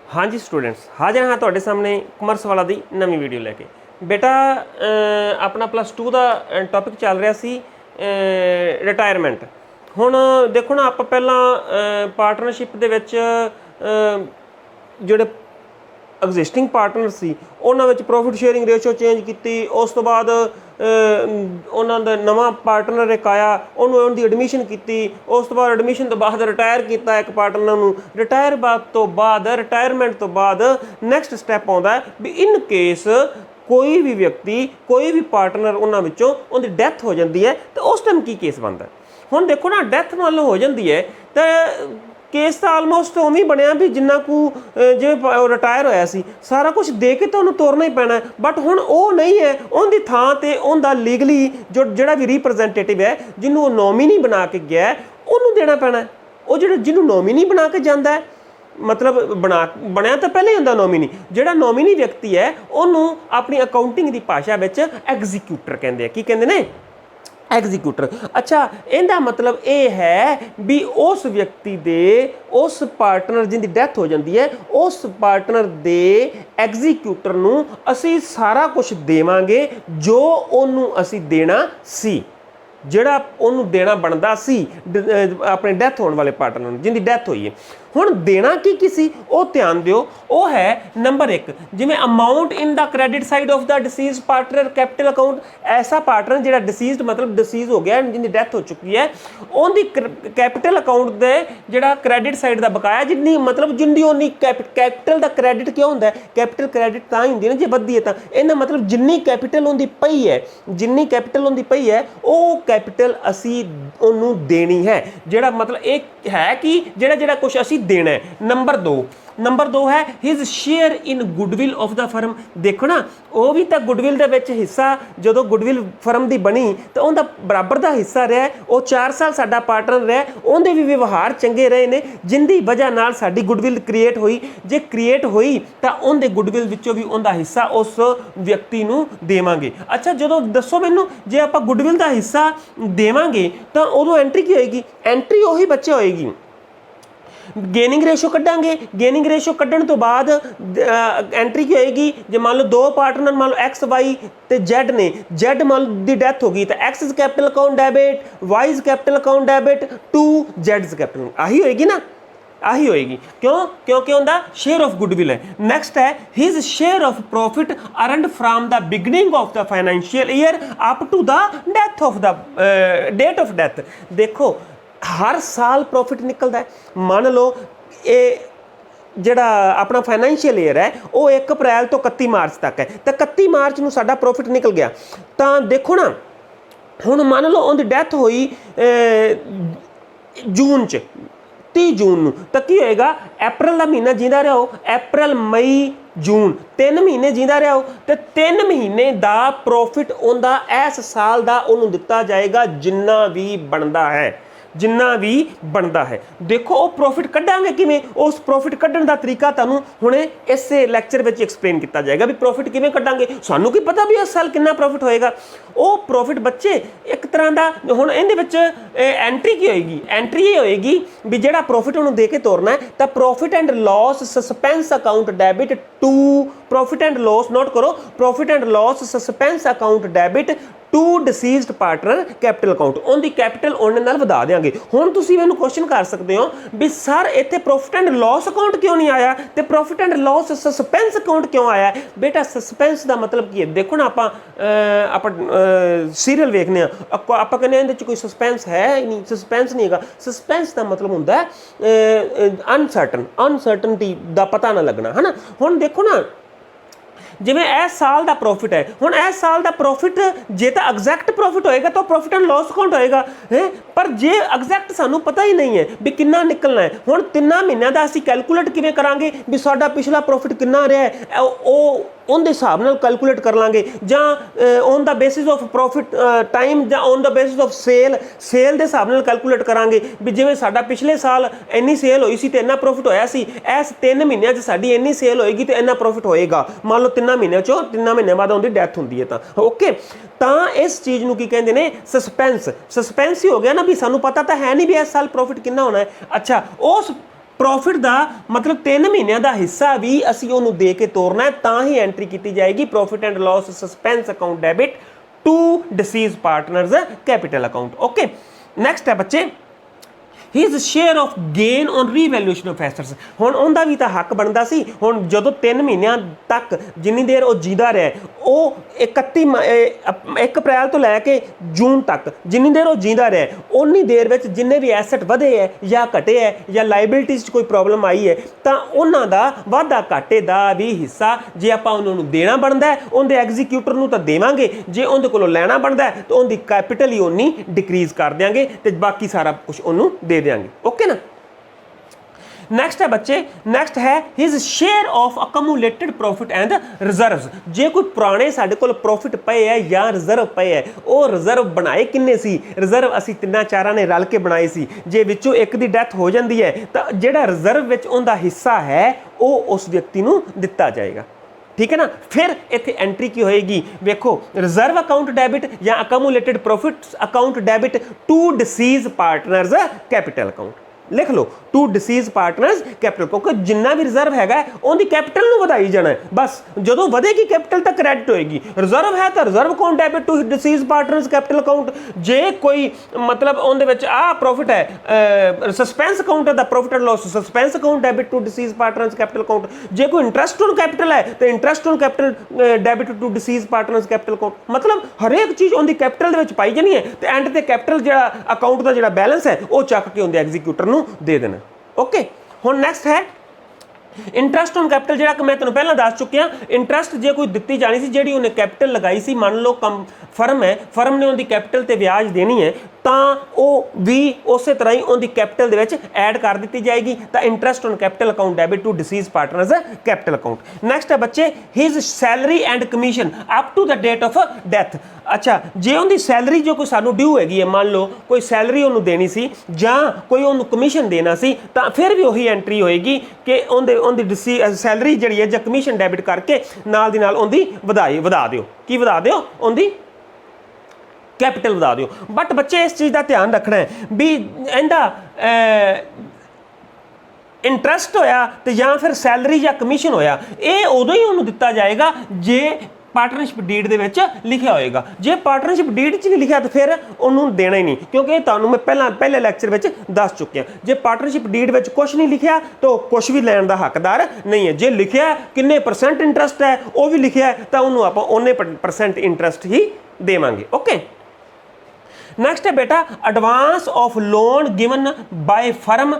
हाँ जी स्टूडेंट्स, हाजिर हाँ तुहाडे सामने कमर्स वाला दी नवी वीडियो लैके। बेटा अपना +2 का टॉपिक चल रहा सी रिटायरमेंट। हुण देखो ना, आप पहला पार्टनरशिप दे विच जिहड़े एग्जिस्टिंग पार्टनर सी उन्हां विच प्रॉफिट शेयरिंग रेशो चेंज की। उस तो बाद उन्हां दा नवां पार्टनर एक आया, उन्होंने उनकी एडमिशन की। उस तो बाद एडमिशन तो बाद रिटायर किया एक पार्टनर नूं। रिटायरमेंट तो बाद नैक्सट स्टैप आता है भी इन केस कोई भी व्यक्ति कोई भी पार्टनर उन्हां विचों उनकी डेथ हो जाती है तो उस टाइम की केस बनता है। हुण देखो ना, डेथ मान लो हो जाती है तो केस तो आलमोस्ट उवें बनया भी जिन्ना को जिवें रिटायर होया सी सारा कुछ दे के तो उन्हें तोड़ना ही पैना। बट हुण वो नहीं है, उनकी थां ते उनका लीगली जो जिहड़ा भी रिप्रजेंटेटिव है जिन्होंने नॉमिनी बना के गया है उन्होंने देना पैना। वो जो जिन्होंने नॉमिनी बना के जाता है, मतलब बनया तो पहले ही होंदा नॉमिनी। जिहड़ा नॉमिनी व्यक्ति है उन्होंने अपनी अकाउंटिंग की भाषा में एग्जीक्यूटर कहते हैं। की कहते हैं? एग्जीक्यूटर। अच्छा, इहदा मतलब ये है भी उस व्यक्ति दे उस पार्टनर जिनकी डेथ हो जाती है उस पार्टनर दे एग्जीक्यूटर नूं असी सारा कुछ देवांगे जो उन्होंने असी देना सी, जिहड़ा उन्होंने देना बनता सी अपने डेथ होने वाले पार्टनर जिनकी डेथ हुई है। हुण देना की सी वो ध्यान दिओ, वो है नंबर 1 जिवें amount in the credit side of the disease partner capital account. ऐसा पार्टनर जिहड़ा डिसीज्ड मतलब डिसीज हो गया जिनकी डेथ हो चुकी है उनकी कैपिटल अकाउंट दे जिहड़ा क्रेडिट साइड का बकाया जिन्नी मतलब जिन्नी उन्नी कैपिटल का क्रेडिट क्यों होंदा है? कैपिटल क्रेडिट तां ही हुंदी है जे वधदी है तां। इहदा मतलब जिन्नी कैपिटल उनकी पई है जिन्नी कैपिटल उनकी पई है वो कैपिटल असी उन्होंने देनी है। जिहड़ा मतलब एक है कि जिहड़ा जिहड़ा कुछ असी देना है। नंबर दो है his share in goodwill of the firm. देखो ना, वो भी तो गुडविल दे विच हिस्सा जो गुडविल फर्म की बनी तो उनका बराबर का हिस्सा रहा। वो 4 साल साडा पार्टनर रहा, उनके भी व्यवहार चंगे रहे ने जिंदी वजह नाल साडी गुडविल क्रिएट हुई। जे क्रिएट हुई तो उनके गुडविल विचों भी उनका हिस्सा उस व्यक्ति नूं देवांगे। अच्छा, जो दसो मैनू, जे आपां गुडविल का हिस्सा देवांगे तो उदों एंट्री की होएगी? एंट्री उही बच्चे होएगी। गेनिंग रेशो कड्डांगे, गेनिंग रेशो कड्डण तो बाद एंट्री की होएगी जे मान लो 2 पार्टनर मान लो एक्स वाई ते जेड ने। जेड मान लो दी डेथ होगी तो X is capital account debit, Y is capital account debit to Z is capital. आही होएगी ना, आही होएगी। क्यों? क्योंकि उनका शेयर ऑफ गुडविल है। नेक्स्ट है his share of profit earned from the beginning of the financial year up to the death of the date of death. देखो, हर साल प्रॉफिट निकलता है। मान लो ये जिहड़ा अपना फाइनेंशियल ईयर है वो 1 अप्रैल तो 31 मार्च तक है तो 31 मार्च नूं साडा प्रॉफिट निकल गया। तो देखो ना, हुण मान लो उनकी डेथ हुई जून 30 जून नूं तो की होएगा? अप्रैल का महीना जींदा रहो, अप्रैल मई जून 3 महीने जींदा रहो तो 3 महीने का प्रॉफिट उनका इस साल का उन्होंने दिता जाएगा जिन्ना भी बनता है, जिन्ना भी बनता है। देखो वो प्रॉफिट कड्डांगे किवें? उस प्रॉफिट कड्डण दा तरीका तुहानूं हुणे इस लैक्चर विच एक्सप्लेन किया जाएगा भी प्रॉफिट किवें कड्डांगे। सानूं की पता भी इस साल कितना प्रॉफिट होएगा। वो प्रॉफिट बच्चे एक तरह का हुण इहदे विच एंट्री की होएगी? एंट्री ये होएगी भी जिहड़ा प्रॉफिट उन्होंने दे के तोरना है तो profit and loss suspense account debit to profit and loss, note करो, profit and loss suspense account debit to deceased partner capital account. उनकी कैपिटल उन्हें नाल वधा देंगे। हुण तुसीं मैनूं क्वेश्चन कर सकते हो भी सर इत्थे प्रॉफिट एंड लॉस अकाउंट क्यों नहीं आया ते profit and loss suspense account क्यों आया? बेटा सस्पेंस का मतलब की है? देखो ना, आप सीरियल वेखने आप कहने इहदे च कोई सस्पेंस है ही नहीं, सस्पेंस नहीं है। सस्पेंस का मतलब होंदा है अनसर्टनटी का पता ना लगना, है ना। हुण देखो ना, जिवें इस साल का प्रॉफिट है, हुण इस साल का प्रॉफिट जे तो एग्जैक्ट प्रॉफिट होएगा तो प्रॉफिट एंड लॉस अकाउंट होएगा है, पर जे एग्जैक्ट सानूं पता ही नहीं है भी कितना निकलना है। हुण 3 महीनों का असीं कैलकुलेट किवें करांगे भी साडा पिछला प्रॉफिट कितना रहा है? वो उनके हिसाब नाल कैलकुलेट कर लांगे जां on the basis of profit time जां on the basis of sale के हिसाब नाल कैलकुलेट करांगे भी जिवें साडा पिछले साल इन्नी सेल होई सी ते इन्ना प्रॉफिट होया सी, इस 3 महीनों च साडी इन्नी सेल होएगी तो इन्ना प्रॉफिट होएगा। मान लो 3 महीनों चों 3 महीने बाद उनकी डेथ हुंदी है तां ओके। तां इस चीज़ नूं की कहंदे ने? सस्पेंस। सस्पेंस ही हो गया ना भी सानूं पता तो है नहीं भी इस साल प्रॉफिट कितना होना है। अच्छा, उस प्रॉफिट का मतलब 3 महीनों का हिस्सा भी असी उन्होंने दे के तोरना है, तो ही एंट्री की जाएगी profit and loss suspense account debit to deceased partners capital account. Okay, next है बच्चे his share of gain on revaluation of assets. हुण उनका भी तो हक बनता सी। हुण जदों 3 महीनों तक जिन्नी देर वो जींदा रहा, वो 1 अप्रैल तो लैके जून तक जिन्नी देर वो जींदा रहा, उन्नी देर में जिन्ने भी एसेट वधे है या घटे है या लाइबिलिटीज कोई प्रॉब्लम आई है, तो उन्हों का वाधा घाटे का भी हिस्सा जे आपां उन्होंने देना बनता है, उनके एग्जीक्यूटर नूं तां देवांगे, जे उनके कोलों लैना बनता है तो उनकी कैपिटल ही उन्नी डिक्रीज कर देंगे, तो बाकी सारा कुछ उन्होंने दे देंगे। ओके ना। नेक्स्ट है बच्चे, नेक्स्ट है his share of accumulated profit and reserves. जे कोई पुराने साडे कोल प्रॉफिट पे है या रिजर्व पे है, वो रिजर्व बनाए किन्ने सी, रिजर्व असी 3-4 ने रल के बनाए सी, जे विचों एक दी डेथ हो जाती है तो जेड़ा रिजर्व विच उनका हिस्सा है वो उस व्यक्ति नूं दिता जाएगा। ठीक है ना। फिर इत्थे एंट्री की होएगी, वेखो रिजर्व अकाउंट डेबिट या accumulated profit account debit to deceased partners capital account. लिख लो टू डिसीज पार्टनर्स कैपिटल, क्योंकि जिन्ना भी रिजर्व है उनकी कैपिटल नूं वधाई जाना है, बस जदों वधेगी कैपिटल तक क्रेडिट होएगी। रिजर्व है तो reserve account debit to deceased partners capital account. जे कोई मतलब उनदे विच आ प्रॉफिट है, सस्पेंस अकाउंट दा profit and loss suspense account debit to deceased partners capital account. जे कोई इंटरेस्ट ऑन कैपिटल है तो interest on capital debit to deceased partners capital account. मतलब हरेक चीज़ उनकी कैपिटल दे विच पाई जानी है, तो एंड ते कैपिटल जिहड़ा अकाउंट का जिहड़ा बैलेंस है वो चक के उनके एग्जीक्यूटर नूं दे देना। ओके, हुण नेक्स्ट है इंटरेस्ट ऑन कैपिटल, जिहड़ा कि मैं तुहानूं पहलां दस चुकिया। इंटरेस्ट जे कोई दित्ती जानी सी, जिहड़ी उन्हें कैपिटल लगाई सी, मान लो कम फर्म है, फर्म ने उनकी कैपिटल ते ब्याज देनी है, ਤਾਂ ਉਹ ਵੀ ਉਸੇ ਤਰ੍ਹਾਂ ਹੀ ਉਹਦੀ ਕੈਪੀਟਲ ਦੇ ਵਿੱਚ ਐਡ ਕਰ ਦਿੱਤੀ ਜਾਏਗੀ। ਤਾਂ interest on capital account debit to deceased partners capital account. Next ਹੈ ਬੱਚੇ his salary and commission up to the date of death. ਅੱਛਾ, ਜੇ ਉਹਦੀ ਸੈਲਰੀ ਜੋ ਕੋਈ ਸਾਨੂੰ ਡਿਊ ਹੈਗੀ ਹੈ, ਮੰਨ ਲਓ ਕੋਈ ਸੈਲਰੀ ਉਹਨੂੰ ਦੇਣੀ ਸੀ ਜਾਂ ਕੋਈ ਉਹਨੂੰ ਕਮਿਸ਼ਨ ਦੇਣਾ ਸੀ, ਤਾਂ ਫਿਰ ਵੀ ਉਹੀ ਐਂਟਰੀ ਹੋਏਗੀ ਕਿ ਉਹਦੀ ਸੈਲਰੀ ਜਿਹੜੀ ਹੈ ਜਾਂ ਕਮਿਸ਼ਨ ਡੈਬਿਟ ਕਰਕੇ ਨਾਲ ਦੀ ਨਾਲ ਉਹਦੀ ਵਧਾ ਦਿਓ। ਕੀ ਵਧਾ ਦਿਓ? ਉਹਦੀ कैपिटल बता दो। बट बच्चे इस चीज़ का ध्यान रखना है भी इहदा इंटरस्ट होया तो या फिर सैलरी या कमीशन होया, ये उदों ही उन्होंने दिता जाएगा जे पार्टनरशिप डीड दे विच लिखिया होएगा। जे पार्टनरशिप डीड च नहीं लिखिया तो फिर उन्होंने देना ही नहीं, क्योंकि तुहानूं मैं पहले लैक्चर में दस चुकिया, जे पार्टनरशिप डीड में कुछ नहीं लिखिया तो कुछ भी लैण का हकदार नहीं है। जे लिखिया किन्ने परसेंट इंटरस्ट है वो भी लिखिया तो उन्होंने आपां उन्ने परसेंट इंटरस्ट ही देवांगे। ओके, नेक्स्ट है बेटा advance of loan given by firm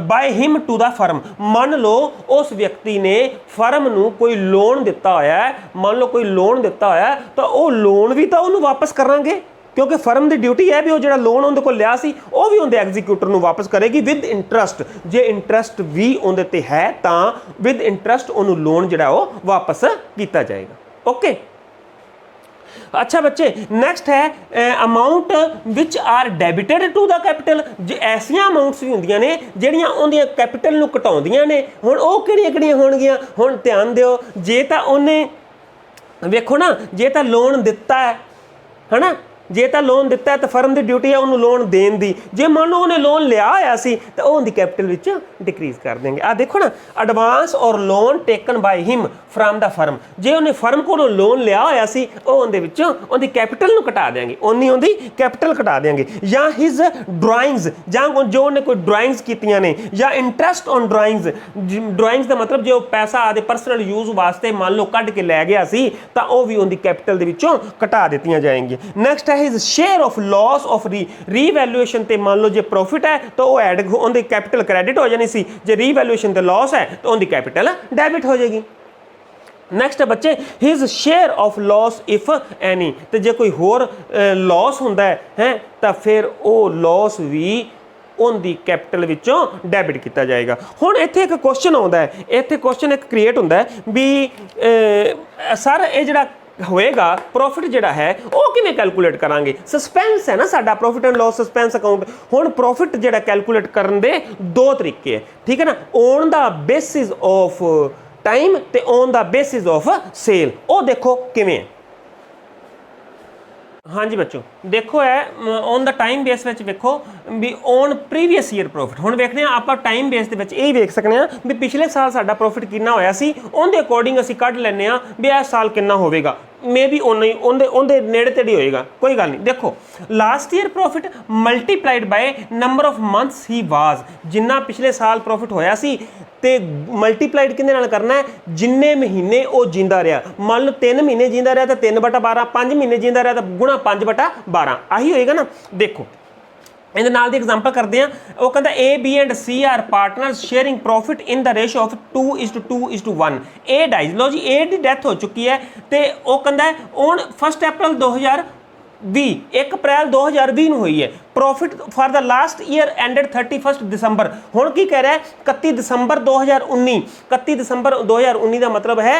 by him to the firm. मान लो उस व्यक्ति ने फर्म नूं कोई लोन दिता होया है, मान लो कोई लोन दिता होया है, तो वो लोन भी तो उन्होंने वापस करांगे, क्योंकि फर्म की ड्यूटी है भी वो जो लोन उनके को लिया सी वो भी उनके एग्जीक्यूटर नूं वापस करेगी विद इंटरस्ट। जे इंटरस्ट भी उनके ते है तो विद इंटरस्ट उन्होंने लोन जो वापस किया जाएगा। ओके, अच्छा बच्चे नेक्स्ट है amount which are debited to the capital. जे ऐसियां अमाउंट्स भी होंदियां ने जिहड़ियां उहदियां कैपिटल नूं घटाउंदियां ने। हुण ओह किहड़ियां होणगीਆਂ? हुण ध्यान दिओ, जे तां उहने वेखो ना, जे तां लोन दिता है ना, जे तो लोन दिता है तो फर्म की ड्यूटी है उन्होंने लोन देन दी। जे मान लो उन्हें लोन लिया होया सी तो उनकी कैपिटल विच डिक्रीज कर देंगे। आ देखो ना, एडवांस और loan taken by him from the firm. जे उन्हें फर्म को लोन लिया होया सी वो उनदे विचों उनकी कैपिटल नूं घटा देंगे, उन्नी उनकी कैपिटल घटा देंगे। या हिज ड्राइंग्स, ਜਾਂ जो उन्हें कोई ड्राइंग्स कीतियां ने, या इंटरस्ट ऑन ड्राइंग्स। ड्राइंग्स का मतलब जो पैसा आदे परसनल यूज वास्ते मान लो कढ़ के लै गया सी तो वह भी उनकी कैपिटल दे विचों घटा दित्तियां जाएंगी। नैक्सट है his share of loss of revaluation. ते मान लो जो प्रॉफिट है तो वह ऐड उनकी कैपिटल क्रेडिट हो जानी सी, जो रीवैल्यूएशन ते लॉस है तो उनकी कैपिटल डेबिट हो जाएगी। नैक्सट है बच्चे his share of loss if any. तो जो कोई होर लॉस होंदा है तो फिर वो लॉस भी उनकी कैपिटल विचों डेबिट किया जाएगा। हुण इत्थे एक क्वेश्चन आउंदा है, इत्थे क्वेश्चन एक क्रिएट होंदा है भी सर ये जिहड़ा होएगा प्रॉफिट जिहड़ा है वो किवें कैलकुलेट करांगे? सस्पेंस है ना साडा profit and loss suspense account. हुण प्रॉफिट जिहड़ा कैलकुलेट करन दे दो तरीके है, ठीक है ना, on the basis of time ते on the basis of sale. वो देखो किवें हाँ जी बच्चों, देखो है ऑन द टाइम बेस ਵਿੱਚ ਵੇਖੋ ਵੀ ਔਨ ਪ੍ਰੀਵੀਅਸ ਈਅਰ ਪ੍ਰੋਫਿਟ। ਹੁਣ ਵੇਖਦੇ ਆ ਆਪਾਂ ਟਾਈਮ ਬੇਸ ਦੇ ਵਿੱਚ ਇਹ ਵੇਖ ਸਕਨੇ ਆ ਵੀ ਪਿਛਲੇ ਸਾਲ ਸਾਡਾ ਪ੍ਰੋਫਿਟ ਕਿੰਨਾ ਹੋਇਆ ਸੀ, ਉਹਦੇ ਅਕੋਰਡਿੰਗ ਅਸੀਂ ਕੱਢ ਲੈਨੇ ਆ ਵੀ ਇਸ ਸਾਲ ਕਿੰਨਾ ਹੋਵੇਗਾ। मे बी ओना ही ਉਹਦੇ ਨੇੜੇ ਤੇੜੇ ਹੋਏਗਾ, कोई गल नहीं। देखो last year profit multiplied by number of months ही वाज, जिन्ना पिछले साल प्रॉफिट होया सी ते मल्टीप्लाइड किहदे नाल करना है, जिन्ने महीने वो जींदा रहा। मान लो 3 महीने जींदा रहा तो 3/12, 5 महीने जींदा रहा तो गुणा 5/12, आही होएगा ना। देखो ਇਹਦੇ ਨਾਲ ਦੀ ਐਗਜ਼ਾਮਪਲ ਕਰਦੇ ਆ। ਉਹ ਕਹਿੰਦਾ A, B and C are partners sharing profit in the ratio of 2:2:1। A dies, ਲੋ ਜੀ A ਦੀ ਡੈਥ ਹੋ ਚੁੱਕੀ ਹੈ ਤੇ ਉਹ ਕਹਿੰਦਾ ਔਨ 1 ਅਪ੍ਰੈਲ 2020, 1 ਅਪ੍ਰੈਲ 2020 ਨੂੰ ਹੋਈ ਹੈ। Profit for the last year ended 31 दिसंबर। हुण की कह रहा है 31 दिसंबर 2019। 31 दिसंबर 2019 का मतलब है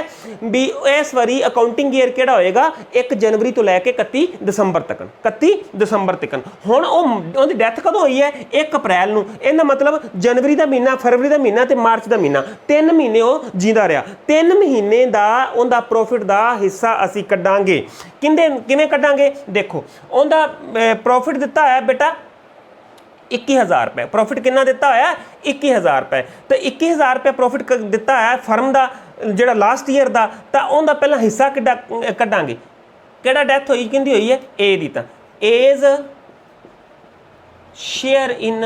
भी इस बारी अकाउंटिंग ईयर किहड़ा होएगा 1 जनवरी तो लैके 31 दिसंबर तक। 31 दिसंबर तक हुण उहदी डेथ कदों होई है 1 अप्रैल नूं। इहदा मतलब जनवरी का महीना, फरवरी का महीना ते मार्च का महीना, 3 महीने वो जींदा रहा। 3 महीने का उहदा प्रॉफिट का हिस्सा असीं कड्डांगे। किवें कड्डांगे? देखो उहदा प्रॉफिट दिता है बेटा 21,000 रुपये। प्रॉफिट कितना दिता होया 21,000 रुपये। तो 21,000 रुपये प्रॉफिट दिता है फर्म का जिहड़ा लास्ट ईयर का, तो उनका पहला हिस्सा किड्डा कड्डांगे। किहड़ा डेथ हुई किहदी हुई है ए दी। तां एज शेयर इन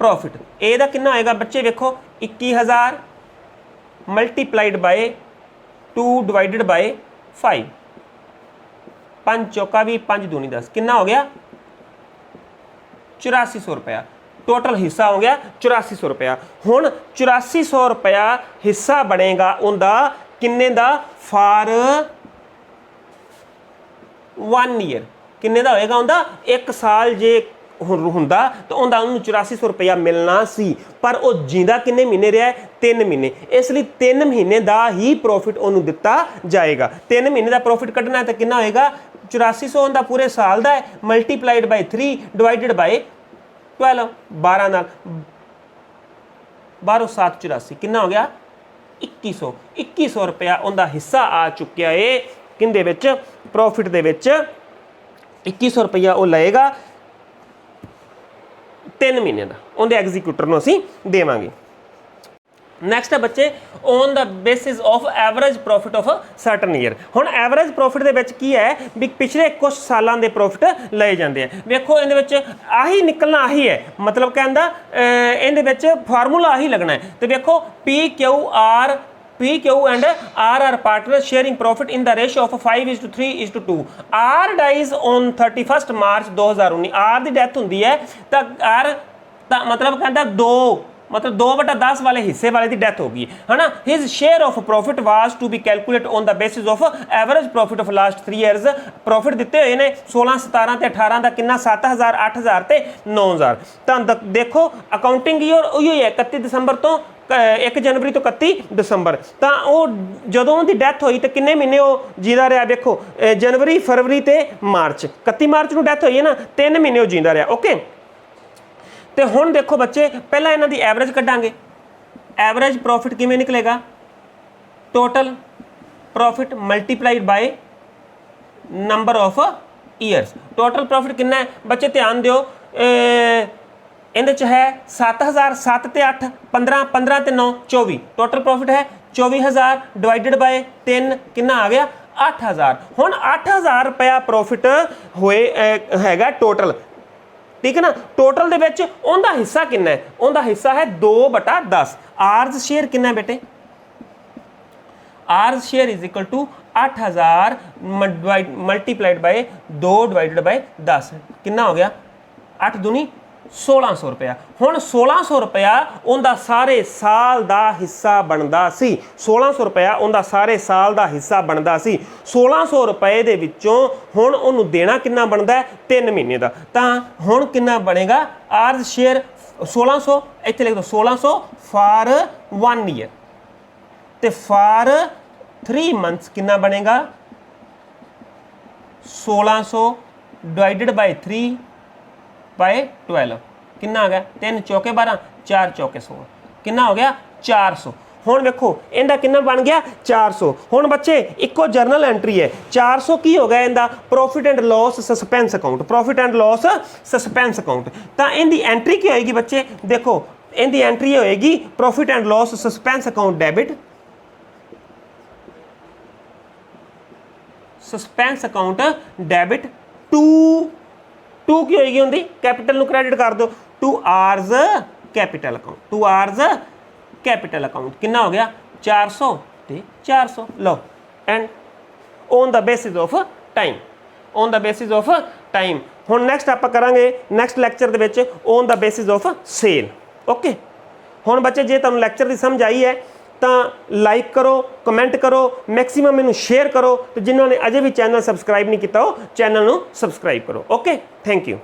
प्रॉफिट ए दा कितना होएगा बच्चे वेखो 21,000 मल्टीप्लाइड बाय 2 डिवाइडेड बाय 5। 5 चौका 20, 5 दूनी 10, कितना हो गया 8400 रुपया। टोटल हिस्सा हो गया 8400 रुपया। हुण 8400 रुपया हिस्सा बनेगा उनका किन्ने दा फॉर 1 ईयर। किन्ने दा होएगा उनका 1 साल जे हुंदा तो उनका उन्होंने 8400 रुपया मिलना सी, पर वो जींदा किन्ने महीने रहा है 3 महीने। इसलिए 3 महीने का ही प्रॉफिट उन्होंने दिता जाएगा। 3 महीने का प्रॉफिट कढ़ना है तो कितना होएगा 8400 उनका पूरे साल का है, मल्टीप्लाइड बाय 3 डिवाइडेड बाय 12। 12 नाल 12 7 84 कितना हो गया 2100। 2100 रुपया उनका हिस्सा आ चुकिया है किंदे विच प्रॉफिट दे विच। 2100 रुपया वो लएगा 3 महीने का, उनके एग्जीक्यूटर को असीं देवांगे। नैक्सट है बच्चे on the basis of average profit of certain year. हुण एवरेज प्रॉफिट दे विच की है भी पिछले कुछ सालों के प्रॉफिट लए जाते हैं। वेखो इहदे विच आही निकलना आही है, मतलब कहंदा इहदे विच फार्मूला आही लगना है। तो वेखो P, Q and R are partners sharing profit in the ratio of 5:3:2। R dies on 31 March 2019। R की डेथ होंदी है तो R मतलब कहता 2 मतलब 2/10 वाले हिस्से वाले की डेथ होगी है ना। His share of profit was to be calculate on the basis of average profit of last 3 years. Profit दिते हुए ने 16, 17 ते 18 का कितना 7,000, 8,000 ते 9,000। तो देखो अकाउंटिंग ईयर उही है 31 दिसंबर तो 1 जनवरी तो 31 दिसंबर। तो वो जदों की डेथ हुई तो किन्ने महीने वो जींदा रहा। देखो जनवरी, फरवरी ते मार्च। 31 मार्च को डेथ हुई है ना, 3 महीने वो जींदा रहा। ओके तो हुण देखो बच्चे पहला इन्हां दी एवरेज कड्डांगे। एवरेज प्रॉफिट किवें निकलेगा total profit multiplied by number of years. Total profit कितना है बच्चे ध्यान दिओ, इहदे च है 7,000, 7 ते 8 15, 15 ते 9 24। टोटल प्रॉफिट है 24,000 डिवाइडेड बाय 3 कितना आ गया 8,000। हुण 8,000 रुपया प्रॉफिट होए हैगा टोटल, ठीक है ना। टोटल दे विच उनका हिस्सा कितना है, उनका हिस्सा है 2/10। आर्स शेयर कितना है बेटे, R's share is equal to 8,000 multiplied by 2 divided by 10 कितना हो गया 8 दूनी 1600 रुपया। हुण 1600 रुपया उनका सारे साल का हिस्सा बनता सी। 1600 रुपया उनका सारे साल का हिस्सा बनता सी। 1600 रुपये दे विच्चों हुण उन्होंने देना कितना बनता है 3 महीने का। तो हुण कितना बनेगा आर्स शेयर 1600, इत्थे लिख दो 1600 फॉर 1 ईयर ते फॉर 3 मंथ्स कितना बनेगा 1600 डिवाइडेड बाय 3 बाय 12 कितना आ गया 3 चौके 12, 4 चौके 16 कितना हो गया 400। ਹੁਣ ਵੇਖੋ ਇਹਦਾ ਕਿੰਨਾ ਬਣ ਗਿਆ 400। ਹੁਣ ਬੱਚੇ ਇੱਕੋ ਜਰਨਲ ਐਂਟਰੀ ਹੈ 400 ਕੀ ਹੋ ਗਿਆ ਇਹਦਾ profit and loss suspense account, profit and loss suspense account. ਤਾਂ ਇਹਦੀ ਐਂਟਰੀ ਕੀ ਹੋਏਗੀ ਬੱਚੇ, ਦੇਖੋ ਇਹਦੀ ਐਂਟਰੀ ਹੋਏਗੀ profit and loss suspense account debit, suspense account debit to ਕੀ ਹੋਏਗੀ ਹੁੰਦੀ ਕੈਪੀਟਲ ਨੂੰ ਕ੍ਰੈਡਿਟ ਕਰ ਦਿਓ ਟੂ ਆਰਜ਼ ਕੈਪੀਟਲ ਅਕਾਊਂਟ, ਟੂ ਆਰਜ਼ ਕੈਪੀਟਲ ਅਕਾਊਂਟ। ਕਿੰਨਾ ਹੋ ਗਿਆ 400 ਤੇ 400 ਲਓ। And on the basis of time, on the basis of time. ਹੁਣ ਨੈਕਸਟ ਆਪਾਂ ਕਰਾਂਗੇ ਨੈਕਸਟ ਲੈਕਚਰ ਦੇ ਵਿੱਚ on the basis of sale. Okay, ਹੁਣ ਬੱਚੇ ਜੇ ਤੁਹਾਨੂੰ ਲੈਕਚਰ ਦੀ ਸਮਝ ਆਈ ਹੈ ਤਾਂ ਲਾਈਕ ਕਰੋ, ਕਮੈਂਟ ਕਰੋ, ਮੈਕਸਿਮਮ ਮੈਨੂੰ ਸ਼ੇਅਰ ਕਰੋ ਤੇ ਜਿਨ੍ਹਾਂ ਨੇ ਅਜੇ ਵੀ ਚੈਨਲ ਸਬਸਕ੍ਰਾਈਬ ਨਹੀਂ ਕੀਤਾ ਉਹ ਚੈਨਲ ਨੂੰ ਸਬਸਕ੍ਰਾਈਬ ਕਰੋ। Okay, thank you.